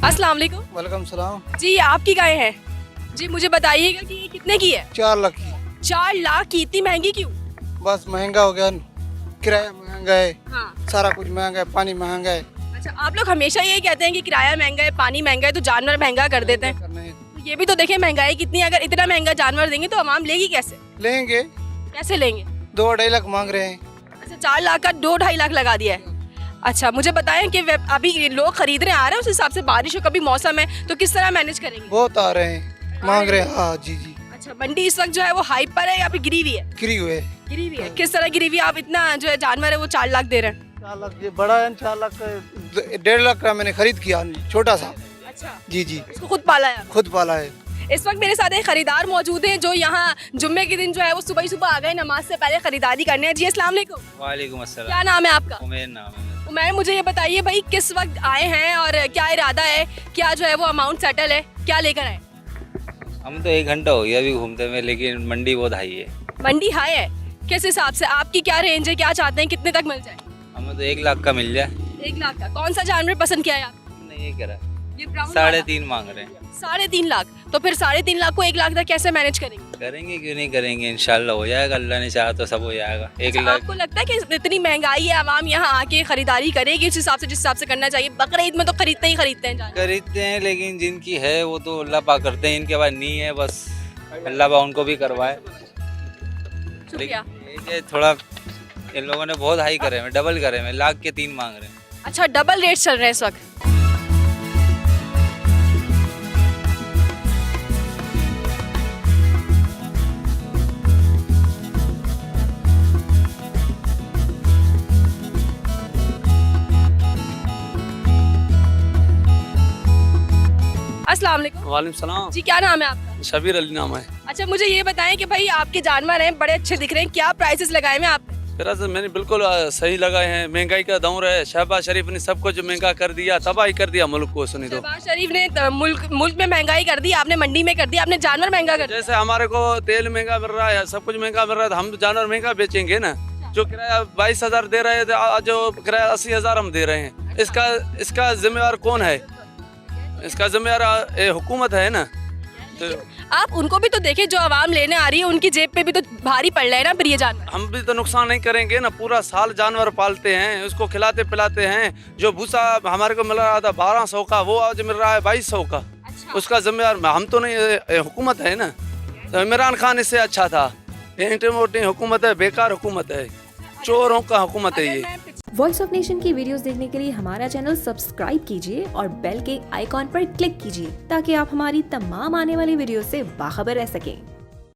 अस्सलाम वालेकुम। वालेकुम सलाम। जी आपकी गाय है जी, मुझे बताइएगा कि ये कितने की है? 4 लाख की। 4 लाख की, इतनी महंगी क्यों? बस महंगा हो गया, किराया महंगा है, हाँ। सारा कुछ महंगा है, पानी महंगा है। अच्छा, आप लोग हमेशा यही कहते हैं कि किराया महंगा है, पानी महंगा है, तो जानवर महंगा कर देते हैं। करना है। तो ये भी तो देखें महंगाई कितनी है। अगर इतना महंगा जानवर देंगे तो आवाम लेगी कैसे? लेंगे, कैसे लेंगे? 2-2.5 लाख मांग रहे हैं। अच्छा, 4 लाख का 2-2.5 लाख लगा दिया है। अच्छा, मुझे बताएं कि अभी लोग खरीदने आ रहे हैं, उस हिसाब से बारिश हो, कभी मौसम है, तो किस तरह मैनेज करेंगे? बहुत आ रहे हैं, मांग रहे हैं। हाँ जी जी। अच्छा, मंडी इस वक्त जो है वो हाइप पर है या फिर गिरी हुई है? गिरी हुए। गिरी हुई है। किस तरह गिरी हुई है? आप इतना जो है जानवर है वो 4 लाख दे रहे हैं। 4 लाख ये बड़ा है, 4 लाख का 1.5 लाख का मैंने खरीद किया, छोटा सा। अच्छा, जी जी, इसको खुद पाला है? खुद पाला है। इस वक्त मेरे साथ एक खरीदार मौजूद है जो यहाँ जुम्मे के दिन जो है वो सुबह ही सुबह आ गए नमाज से पहले खरीदारी करने। जी अस्सलाम वालेकुम। वालेकुम अस्सलाम। क्या नाम है आपका? उमेर नाम है। उमैर, मुझे ये बताइए भाई किस वक्त आए हैं और क्या इरादा है, क्या जो है वो अमाउंट सेटल है, क्या लेकर आए? हम तो 1 घंटा हो गया अभी घूमते हुए, लेकिन मंडी बहुत हाई है। मंडी हाई है? किस हिसाब से? आपकी क्या रेंज है, क्या चाहते हैं, कितने तक मिल जाए? हमें तो 1 लाख का मिल जाए। 1 लाख का? कौन सा जानवर पसंद किया है आप? हमने ये करा, ये ब्राउन 3.5 मांग रहे हैं। 3.5 लाख? तो फिर 3.5 लाख को 1 लाख तक कैसे मैनेज करेंगे? करेंगे क्यों नहीं करेंगे, इंशाल्लाह हो जाएगा, अल्लाह ने चाहा तो सब हो जाएगा। 1 अच्छा, लाख। आपको लगता है कि इतनी महंगाई है, आवाम यहाँ आके खरीदारी करेगी उस हिसाब से जिस हिसाब से करना चाहिए? बकरीद में तो खरीदते ही खरीदते हैं जानवर। खरीदते हैं, लेकिन जिनकी है वो तो अल्लाह पाक करते हैं, इनके पास नहीं है, बस अल्लाह पाक उनको भी करवाए। शुक्रिया। लेकिन ये थोड़ा इन लोगों ने बहुत हाई करे हैं, डबल करे हैं, 1 लाख के 3 मांग रहे हैं। अच्छा, डबल रेट चल रहे हैं इस वक्त। अस्सलाम वालेकुम। वालेकुम सलाम। जी क्या नाम है आपका? शबीर अली नाम है। अच्छा, मुझे ये बताएं कि भाई आपके जानवर हैं, बड़े अच्छे दिख रहे हैं, क्या प्राइसेस लगाए हैं आपने? फिर से मैंने बिल्कुल सही लगाए हैं। महंगाई का दौर है, शहबाज शरीफ ने सब कुछ महंगा कर दिया, तबाही कर दिया मुल्क को। सुनी तो शहबाज शरीफ ने मुल्क में महंगाई कर दी, आपने मंडी में कर दी, आपने जानवर महंगा कर दिया। जैसे हमारे को तेल महंगा मिल रहा है, सब कुछ महंगा मिल रहा है, तो हम जानवर महंगा बेचेंगे ना। जो किराया 22,000 दे रहे थे, आज जो किराया 80,000 हम दे रहे हैं। इसका जिम्मेवार कौन है? इसका जिम्मेवार हुकूमत है ना। तो आप उनको भी तो देखें, जो आवाम लेने आ रही है उनकी जेब पे भी तो भारी पड़ रहा है ना फिर ये जानवर। हम भी तो नुकसान नहीं करेंगे ना। पूरा साल जानवर पालते हैं, उसको खिलाते पिलाते हैं। जो भूसा हमारे को मिल रहा था 1200 का, वो आज मिल रहा है 2200 का। उसका जिम्मेवार हम तो नहीं, हुकूमत है ना। तो इमरान खान इससे अच्छा था। ये इंटरमोटी हुकूमत है, बेकार हुकूमत है, चोरों का हुकूमत है ये। वॉइस ऑफ नेशन की वीडियोस देखने के लिए हमारा चैनल सब्सक्राइब कीजिए और बेल के आइकॉन पर क्लिक कीजिए ताकि आप हमारी तमाम आने वाली वीडियो से बाखबर रह सकें।